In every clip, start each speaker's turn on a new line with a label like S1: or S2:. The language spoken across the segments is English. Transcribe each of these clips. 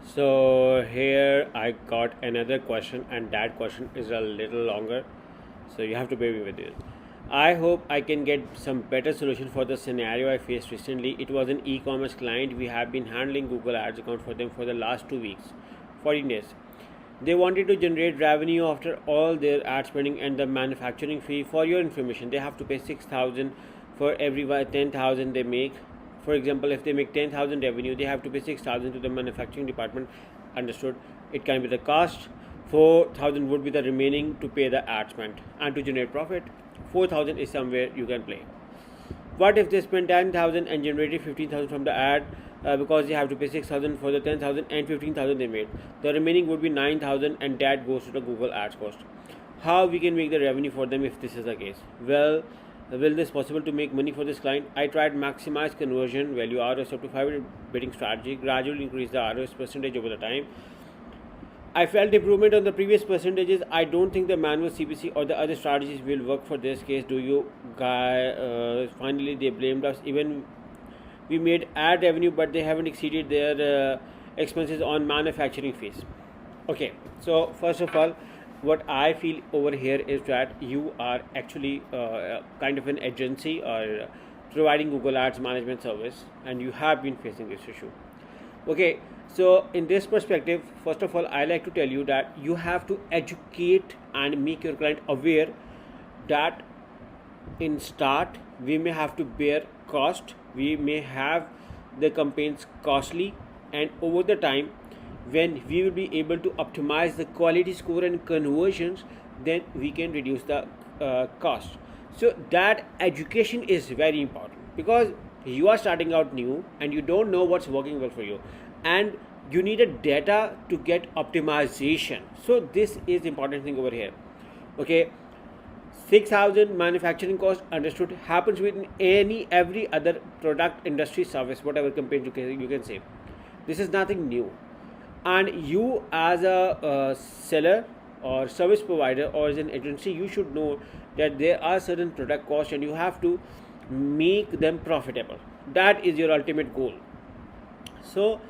S1: So here I got another question, and that question is a little longer, so you have to bear with it. I hope I can get some better solution for the scenario I faced recently. It was an e-commerce client. We have been handling Google Ads account for them for the last 2 weeks, 14 days. They wanted to generate revenue after all their ad spending and the manufacturing fee. For your information, they have to pay 6,000 for every 10,000 they make. For example, if they make 10,000 revenue, they have to pay 6,000 to the manufacturing department. Understood? It can be the cost. 4,000 would be the remaining to pay the ad spend and to generate profit. 4,000 is somewhere you can play. What if they spend 10,000 and generated 15,000 from the ad, because they have to pay 6,000 for the 10,000 and 15,000 they made? The remaining would be 9,000, and that goes to the Google Ads cost. How we can make the revenue for them if this is the case? Well, will this possible to make money for this client? I tried maximize conversion value ROAS up to 500 bidding strategy, gradually increase the ROAS percentage over the time. I felt improvement on the previous percentages. I don't think the manual CPC or the other strategies will work for this case. Do you guys? Finally, they blamed us. Even we made ad revenue, but they haven't exceeded their expenses on manufacturing fees. Okay, so first of all, what I feel over here is that you are actually kind of an agency or providing Google Ads management service, and you have been facing this issue. Okay, so in this perspective, first of all, I like to tell you that you have to educate and make your client aware that in start we may have to bear cost, we may have the campaigns costly, and over the time when we will be able to optimize the quality score and conversions, then we can reduce the cost. So that education is very important, because you are starting out new and you don't know what's working well for you, and you need a data to get optimization. So this is important thing over here. Okay, 6,000 manufacturing cost, understood, happens with every other product, industry, service, whatever campaign you can say. This is nothing new, and you as a seller or service provider or as an agency, you should know that there are certain product costs and you have to make them profitable. That is your ultimate goal. So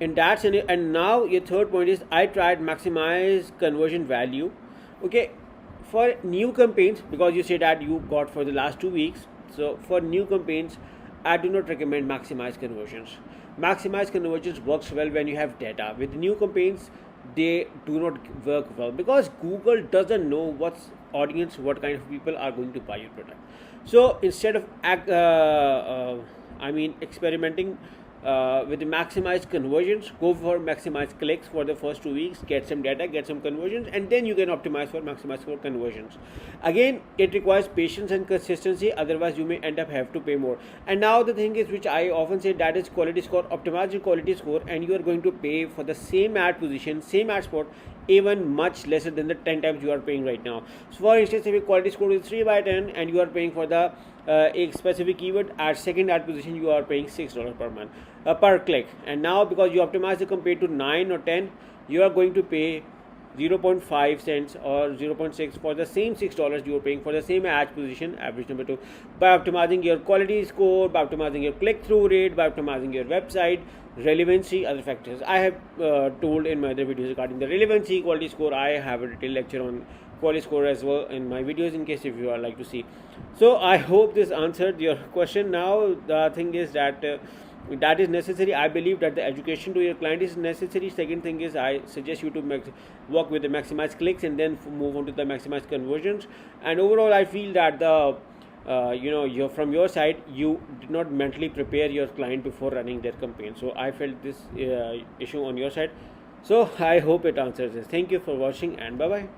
S1: in that scenario, and now your third point is I tried maximize conversion value. Okay, for new campaigns, because you say that you got for the last 2 weeks, so for new campaigns I do not recommend maximize conversions. Maximize conversions works well when you have data. With new campaigns, they do not work well, because Google doesn't know what's audience, what kind of people are going to buy your product. So instead of experimenting with the maximized conversions, go for maximized clicks for the first 2 weeks, get some data, get some conversions, and then you can optimize for maximize for conversions. Again, it requires patience and consistency, otherwise you may end up have to pay more. And now the thing is, which I often say, that is quality score. Optimize your quality score and you are going to pay for the same ad position, same ad spot, even much lesser than the 10 times you are paying right now. So for instance, if your quality score is 3/10 and you are paying for the a specific keyword at second ad position, you are paying $6 per month per click. And now because you optimize the compared to 9 or 10, you are going to pay 0.5 cents or 0.6 for the same $6 you are paying for the same ad position, average number 2, by optimizing your quality score, by optimizing your click-through rate, by optimizing your website relevancy, other factors. I have told in my other videos regarding the relevancy, quality score. I have a detailed lecture on quality score as well in my videos, in case if you are like to see. So I hope this answered your question. Now the thing is that that is necessary. I believe that the education to your client is necessary. Second thing is, I suggest you to work with the maximize clicks and then move on to the maximize conversions. And overall, I feel that the you're from your side, you did not mentally prepare your client before running their campaign. So I felt this issue on your side. So I hope it answers this. Thank you for watching, and bye bye.